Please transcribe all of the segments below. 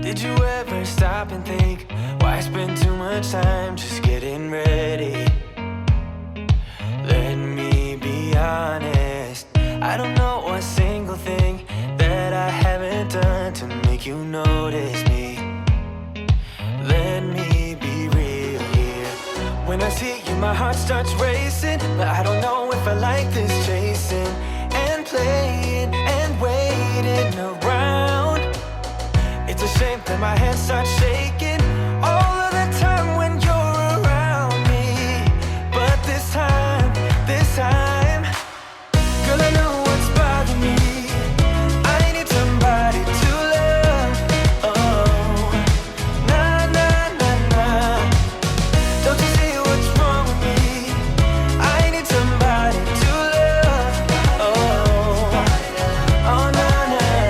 Did you ever stop and think, why spend too much time just getting ready? Let me be honest, I don't know a single thing that I haven't done to make you notice me. Let me be real here. When I see you, my heart starts racing, but I don't know if I like this chasing and playing and waiting around. It's a shame that my hands start shaking all of the time when you're around me. But this time, girl, I know what's bothering me. I need somebody to love. Oh, nah, nah, nah, nah. Don't you see what's wrong with me? I need somebody to love. Oh, oh, nah, nah.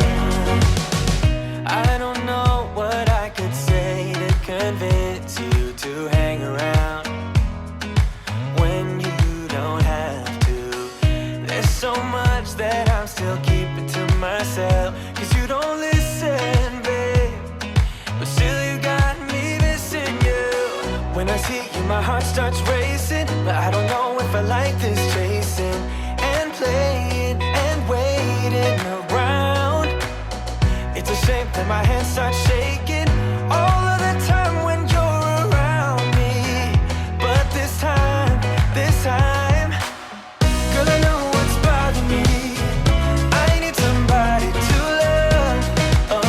I don't know what I could say to convince you to hang around when you don't have to. There's so much that I'm still keeping to myself, 'cause you don't listen, babe. But still you got me missing you. When I see you, my heart starts racing, but I don't know if I like this chasing and playing and waiting around. It's a shame that my hands start shaking all of the time when you're around me. But this time, girl, I know what's bothering me. I need somebody to love. Oh,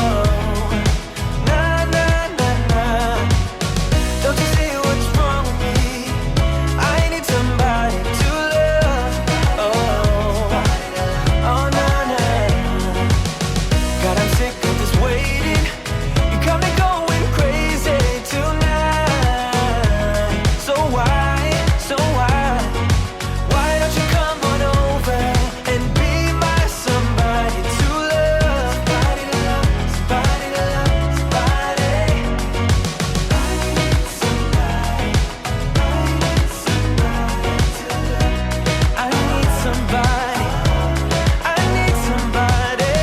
nah, nah, nah, nah. Don't you see what's wrong with me? I need somebody to love. Oh, oh, nah, nah. God, I'm sick of this waiting. You got me going crazy tonight. So why don't you come on over and be my somebody to love? Somebody to love, somebody to love, somebody. I need somebody to love. I need somebody. I need somebody.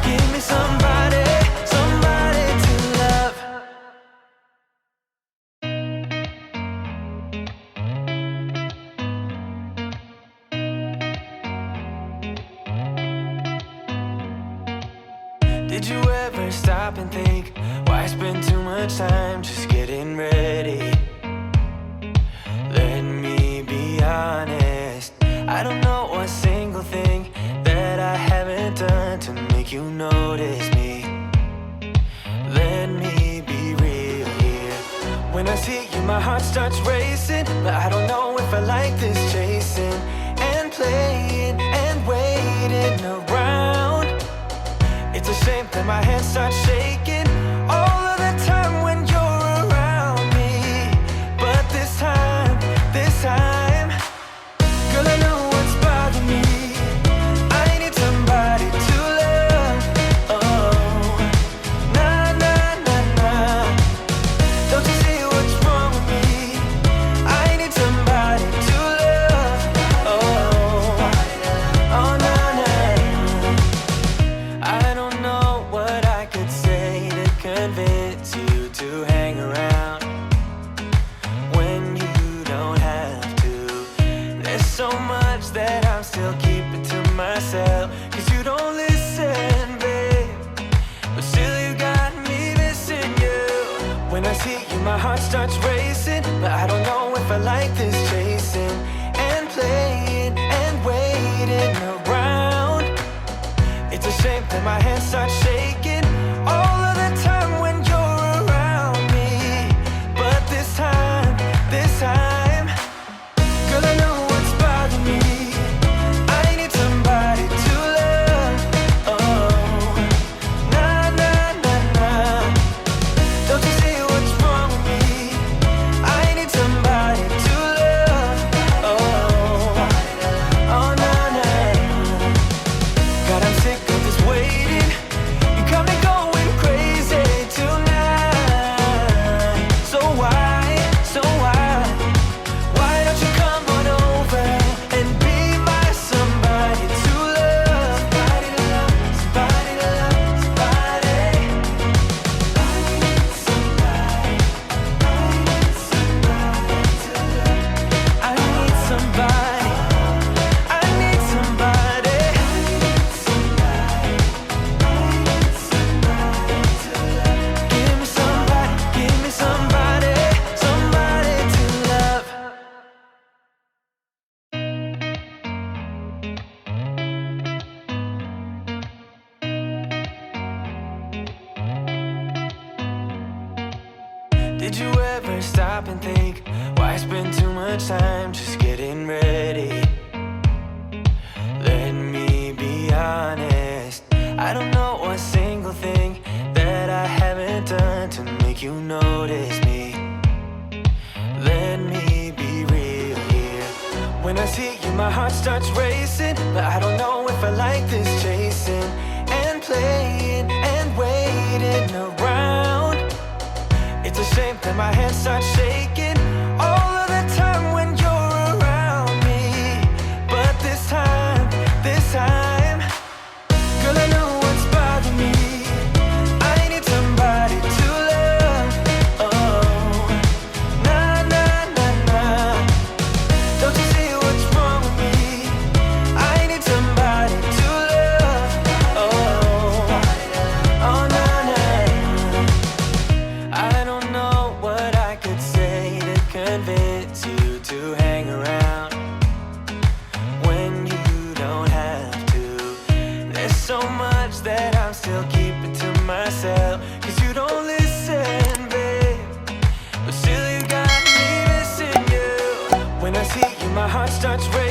Give me somebody, somebody to love. Did you ever stop and think, why spend too much time just getting ready? Let me be honest, I don't know a single thing that I haven't done to make you notice me. Let me be real here. When I see you, my heart starts racing, but I don't know if I like this chasing and playing and waiting around. It's a shame that my hands start shaking all of the time when you're around me. But this time, girl, I know what's bothering me. I need somebody to love. Oh, nah, nah, nah, nah. Don't you see what's wrong with me? I need somebody to love. Oh, oh, nah, nah. I don't know what I could say to convince you to hang around when you don't have to. There's so much that I'm still keeping to myself, 'cause you don't listen, babe. But still you got me missing you. When I see you, my heart starts racing, but I don't know if I like this chasing and playing and waiting around. It's a shame that my hands start shaking all of the time when you're around me. But this time, girl, I know what's bothering me. I need somebody to love. Oh, nah, nah, nah, nah. Don't you see what's wrong with me? I need somebody to love. Oh, oh, nah, nah. God, I'm sick of this waiting. Did you ever stop and think, why spend too much time just getting ready? Let me be honest, I don't know a single thing that I haven't done to make you notice me. Let me be real here. When I see you, my heart starts racing, but I don't know if I like this chasing and playing and waiting around. It's a shame that my hands start shaking all of the time when you're around me. But this time, girl, I know what's bothering me. I need somebody to love. Oh, nah, nah, nah, nah. Don't you see what's wrong with me? I need somebody to love. Oh, oh, nah, nah. I don't know what I could say to convince you to hang around when you don't have to. There's so much that I'm still keeping to myself, 'cause you don't listen, babe. But still you got me missing you. When I see you, my heart starts racing.